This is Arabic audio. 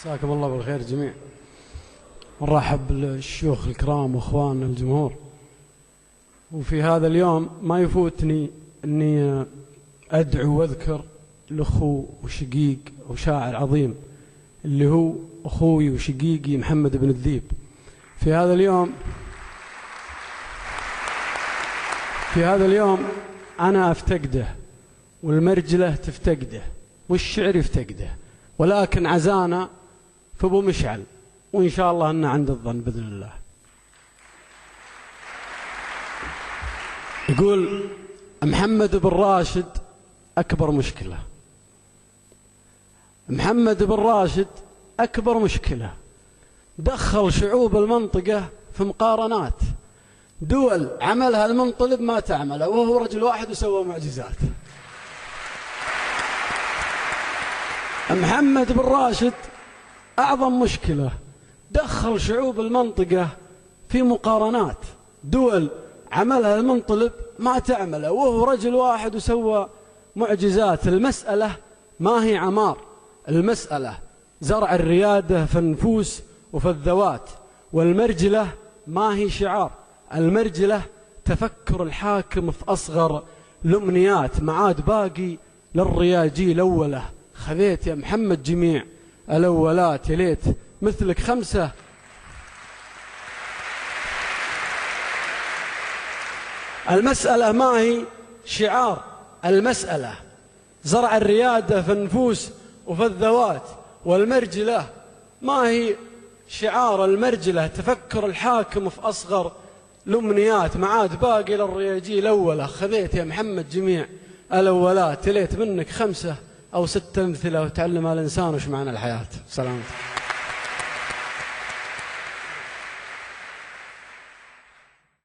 مساكم الله بالخير جميع. نرحب بالشيوخ الكرام واخواننا الجمهور. وفي هذا اليوم ما يفوتني اني ادعو واذكر الاخو وشقيق وشاعر عظيم اللي هو اخوي وشقيقي محمد بن الذيب. في هذا اليوم انا افتقده والمرجله تفتقده والشعر يفتقده، ولكن عزانا في ابو مشعل، وان شاء الله ان عند الظن باذن الله. يقول محمد بن راشد اكبر مشكله، محمد بن راشد اكبر مشكله، دخل شعوب المنطقه في مقارنات، دول عملها المنطلب ما تعمله وهو رجل واحد وسوى معجزات. محمد بن راشد أعظم مشكلة، دخل شعوب المنطقة في مقارنات، دول عملها المنطلب ما تعمله وهو رجل واحد وسوى معجزات. المسألة ما هي عمار، المسألة زرع الريادة في النفوس وفي الذوات، والمرجلة ما هي شعار، المرجلة تفكر الحاكم في أصغر الأمنيات، معاد باقي للرياجي الأوله، خذيت يا محمد جميع الأولات، يا ليت مثلك خمسة. المسألة ما هي شعار، المسألة زرع الريادة في النفوس وفي الذوات، والمرجلة ما هي شعار، المرجلة تفكر الحاكم في أصغر الأمنيات، معاد باقي للرياجي الأولى، خذيت يا محمد جميع الأولات، يا ليت منك خمسة أو ستة أمثلة وتعلم الإنسان وش معنى الحياة. سلامتك.